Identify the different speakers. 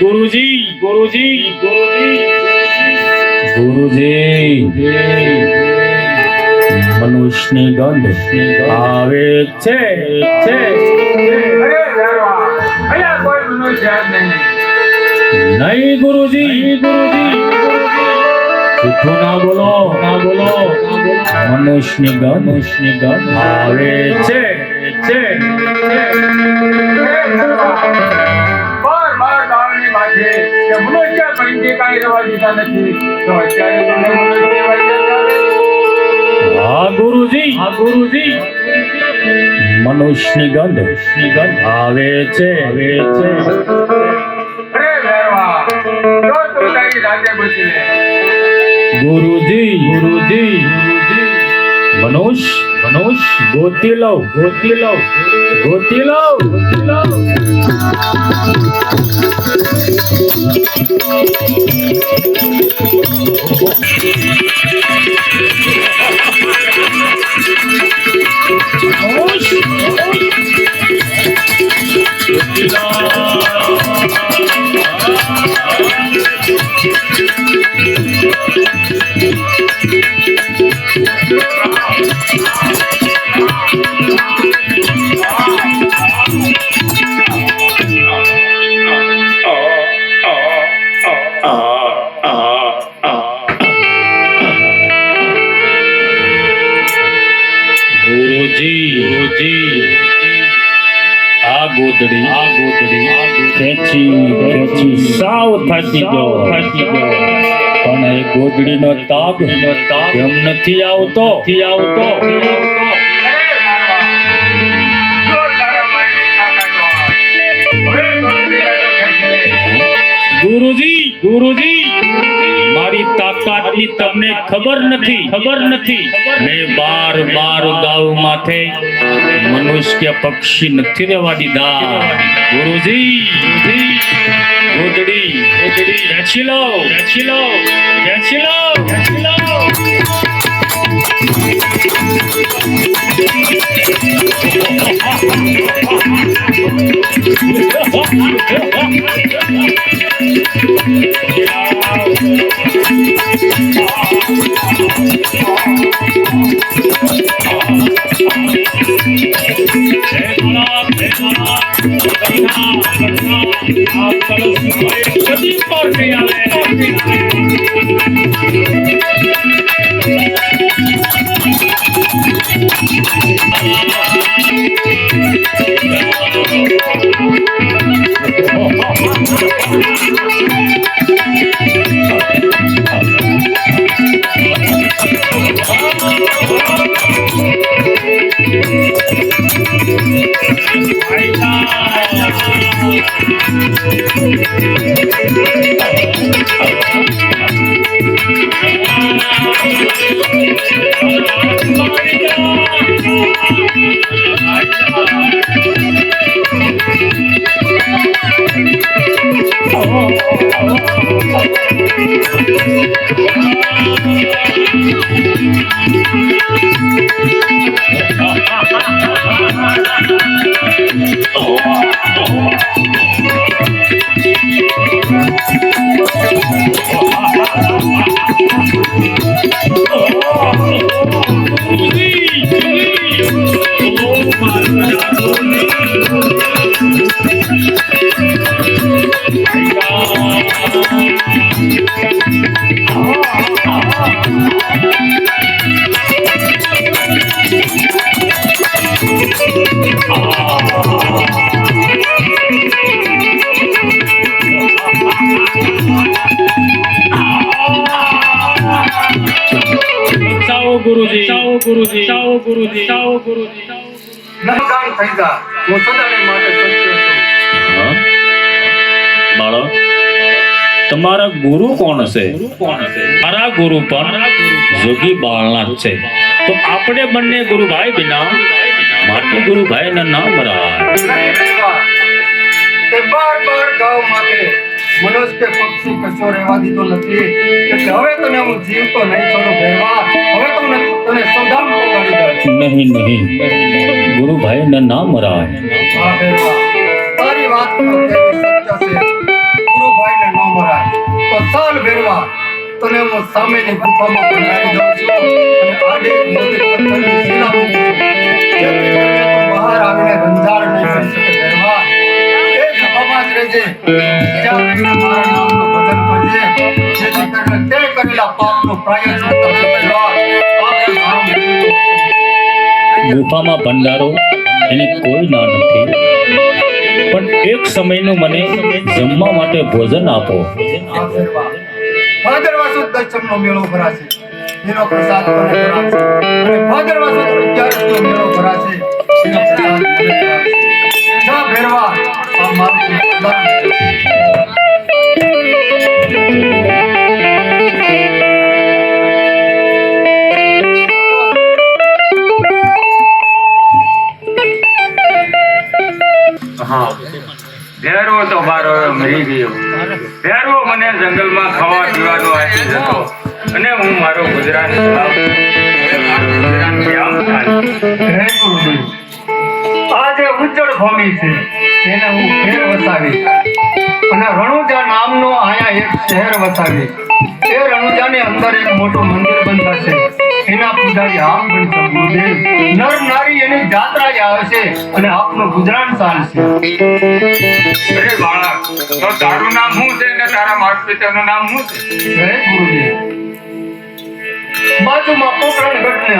Speaker 1: ગુરુજી ગુરુજી ગુરુજી મનુષ્યની ગંધ આવે છે નહીં ગુરુજી જૂઠું ના બોલો મનુષ્યની ગંધ આવે છે હા ગુરુજી મનુષ્યની ગંધ આવે છે ગુરુજી મનુષ્ય ગોતી લો આ ગોદડી ખેંચી સાવ થાકી ગયો પણ એ ગોદડીનો તાપ કેમ નથી આવતો ગુરુજી મારી તાકાતની તમને ખબર નથી મેં બાર ગાઉ માથે મનુષ્ય પક્ષી નથી રહેવા દીધા ગુરુજી ગોદડી ખેંચી લો ગુરુજી નકામ થઈ જા હું સદાને માટે સત્ય છું.
Speaker 2: બાળક તમારા ગુરુ કોણ છે? મારા ગુરુ પણ જોગી બાળનાથ છે. તો આપણે બંને ગુરુભાઈ વિના માટે ગુરુભાઈ ના નામ રાય
Speaker 1: બાર ગાવ માટે મનુષ્ય પક્ષી કશો રહેવા દીધો નથી એટલે હવે તને હું જીવતો નહીં છોડું ભેરવા. હવે તો હું તને સૌધામ પોગાડી દઈશ.
Speaker 2: નહીં નહીં ગુરુભાઈને ના મરાય.
Speaker 1: હા ભેરવા, તારી વાત તો કેવી સત્ય છે. ગુરુભાઈને ન મરાય તો ચાલ ભેરવા, તને હું સામેની ગુફામાં પધરાવી દઉં છું અને આડે મોટી પથ્થરની શિલા મૂકું છું. જેથી કરીને તું બહાર આવીને રંજાડ નહીં કરી શકે ભેરવા. એ ગુફામાં જ રહેજે. ત્યાં રહીને મારા નામનું ભજન કરજે. જેથી કરીને તે કરેલા પાપનો પ્રાયશ્ચિત્ત થશે ભેરવા. પાપનું નામ લેવું.
Speaker 2: ગુફામાં ભંડારો એને કોઈ ના નથી, પણ એક સમયનું મને જમવા માટે ભોજન આપો.
Speaker 1: આ ભેરવા, ભાદરવા સુદ દશમનો મેળો ભરાશે. એનો પ્રસાદ તને કરાવશે. અને ભાદરવા સુદ 11નો મેળો ભરાશે. એનો પ્રસાદ મને કરાવશે. જા ભેરવા, આ મારું વરદાન છે.
Speaker 3: હા, ભેરવો તો મારો હવે મરી ગયો. ભેરવો મને જંગલમાં ખાવા પીવાનો આપી જતો અને હું મારો ગુજરાન ચલાવતો. હવે મારું ગુજરાન કેમ થાય?
Speaker 1: હે ગુરુદેવ, આ જે ઉજ્જડ ભૂમિ છે તેને હું ફેર વસાવી અને રણુજા નામનો અહીંયા એક શહેર વસાવી. એ રણુજાની અંદર એક મોટું મંદિર બંધાશે. એના પૂજારી આપ બનશો ગુરુદેવ. નર નારી એની જાત્રાએ આવશે અને આપનું ગુજરાન ચાલશે.
Speaker 3: અરે બાળક, તો તારું નામ શું છે ને તારા માતા પિતાનું નામ શું છે?
Speaker 1: હે ગુરુદેવ, બાજુમાં પોકરણગઢને